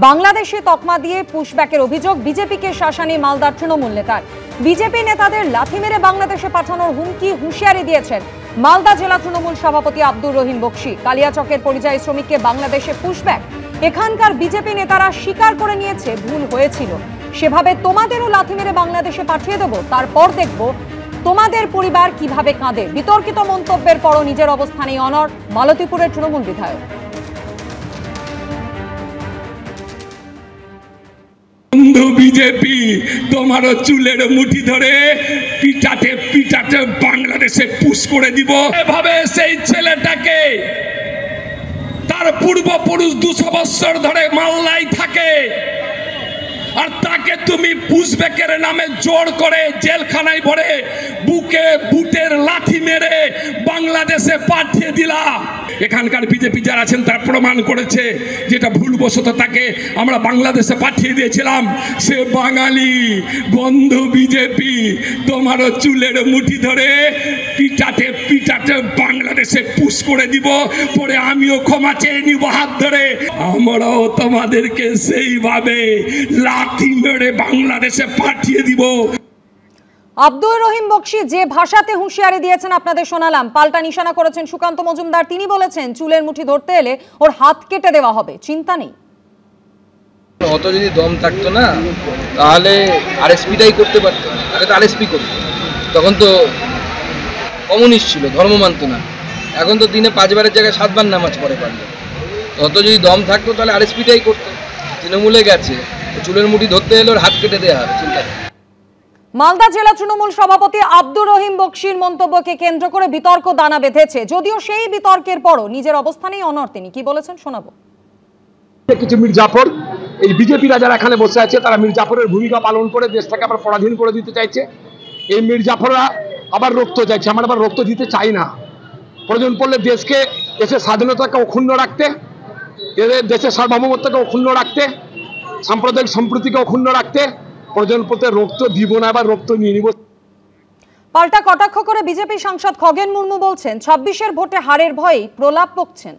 বাংলাদেশে তকমা দিয়ে পুশব্যাকের অভিযোগ বিজেপিকে শাসানি মালদার তৃণমূল নেতার। বিজেপি নেতাদের লাথি মেরে বাংলাদেশে পাঠানোর হুঁশিয়ারি দিয়েছেন মালদা জেলা তৃণমূল সভাপতি আব্দুর রহিম বক্সী। কালিয়াচকের পরিযায়ী শ্রমিককে বাংলাদেশে পুশব্যাক। এখানকার বিজেপি নেতারা স্বীকার করে নিয়েছে ভুল হয়েছিল, সেভাবে তোমাদেরও লাথি মেরে বাংলাদেশে পাঠিয়ে দেব, তারপর দেখব তোমাদের পরিবার কিভাবে কাঁদে। বিতর্কিত মন্তব্যের পরও নিজের অবস্থানেই অনড় মালতীপুরের তৃণমূল বিধায়ক। বিজেপি তোমারও চুলের মুঠি ধরে পিটাতে পিটাতে বাংলাদেশে পুশ করে দিব। এভাবে সেই ছেলেটাকে তার পূর্বপুরুষ 200 বছর ধরে মাল্লায় থাকে, আর তাকে তুমি পুশব্যাকের নামে জোর করে জেলখানায় ভরে বুকে বুটের লাথি মেরে বাংলাদেশে পাঠিয়ে দিলা। এখানকার বিজেপি যারা আছেন তারা প্রমাণ করেছে যেটা ভুলবশত তাকে আমরা বাংলাদেশে পাঠিয়ে দিয়েছিলাম। সে বাঙালি। বন্ধু বিজেপি, তোমারও চুলের মুঠি ধরে পিটাতে পিটাতে বাংলাদেশে পুশ করে দিব, পরে আমিও ক্ষমা চেয়ে নিব হাত ধরে। আমরাও তোমাদেরকে সেইভাবে লাথি মেরে বাংলাদেশে পাঠিয়ে দিব। আব্দুর রহিম বক্সী যে ভাষাতে হুঁশিয়ারি দিয়েছেন আপনাদের শোনালাম, পাল্টা নিশানা করেছেন সুকান্ত মজুমদার। তিনি বলেছেন চুলের মুঠি ধরতে এলে ওর হাত কেটে দেওয়া হবে, চিন্তা নেই। অত যদি দম থাকতো না তাহলে আরএসপিটাই করতে পারতো, আগে তো আরএসপি করতো। তখন তো কমিউনিস্ট ছিল, ধর্ম মানত না। এখন তো দিনে 5 বারের জায়গায় 7 বার নামাজ পড়ে পারলো। অত যদি দম থাকতো তাহলে আরএসপিটাই করতো। তৃণমূলে গেছে, চুলের মুঠি ধরতে এলে ওর হাত কেটে দেওয়া হবে, চিন্তা নেই। মালদা জেলা তৃণমূল সভাপতি আব্দুর রহিম বক্সীর মন্তব্যকে কেন্দ্র করে বিতর্ক দানা বেঁধেছে। যদিও সেই বিতর্কের পরও নিজের অবস্থানেই অনড় তিনি। কি বলেছেন শোনাবো। কিছু মির্জাফর, এই বিজেপিরা যারা এখানে বসে আছে তারা মির্জাফরের ভূমিকা পালন করে দেশটাকে আবার পরাধীন করে দিতে চাইছে। এই মির্জাফররা আবার রক্ত চাইছে, আমরা আবার রক্ত দিতে চাই না। প্রয়োজন পড়লে দেশকে, দেশের স্বাধীনতাকে অক্ষুণ্ণ রাখতে, দেশের সার্বভৌমত্বকে অক্ষুণ্ণ রাখতে, সাম্প্রদায়িক সম্প্রীতিকে অক্ষুণ্ণ রাখতে প্রয়োজন পড়তে রক্ত দিব না, আবার রক্ত নিয়ে নিব। পাল্টা কটাক্ষ করে বিজেপি সাংসদ খগেন মুর্মু বলছেন 26-এর ভোটে হারের ভয়ে প্রলাপ বকছেন।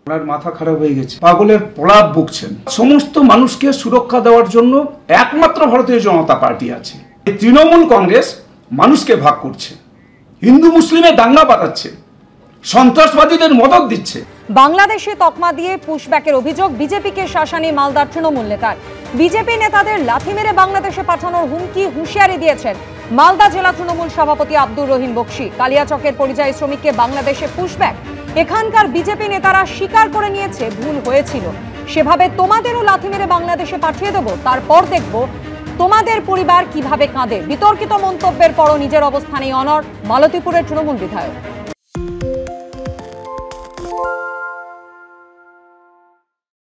ওনার মাথা খারাপ হয়ে গেছে, পাগলের প্রলাপ বকছেন। সমস্ত মানুষকে সুরক্ষা দেওয়ার জন্য একমাত্র ভারতীয় জনতা পার্টি আছে। তৃণমূল কংগ্রেস মানুষকে ভাগ করছে, হিন্দু মুসলিমে দাঙ্গা বাঁধাচ্ছে, সন্ত্রাসবাদীদের মদদ দিচ্ছে। বাংলাদেশে তকমা দিয়ে পুশব্যাকের অভিযোগ বিজেপিকে শাসানি মালদার তৃণমূল নেতার। বিজেপি নেতাদের লাথি মেরে বাংলাদেশে পাঠানোর হুঁশিয়ারি দিয়েছেন মালদা জেলা তৃণমূল সভাপতি আব্দুর রহিম বক্সী। কালিয়াচকের পরিযায়ী শ্রমিককে বাংলাদেশে পুশব্যাক। এখানকার বিজেপি নেতারা স্বীকার করে নিয়েছে ভুল হয়েছিল, সেভাবে তোমাদেরও লাথি মেরে বাংলাদেশে পাঠিয়ে দেব, তারপর দেখব তোমাদের পরিবার কিভাবে কাঁদে। বিতর্কিত মন্তব্যের পরও নিজের অবস্থানেই অনড় মালতীপুরের তৃণমূল বিধায়ক।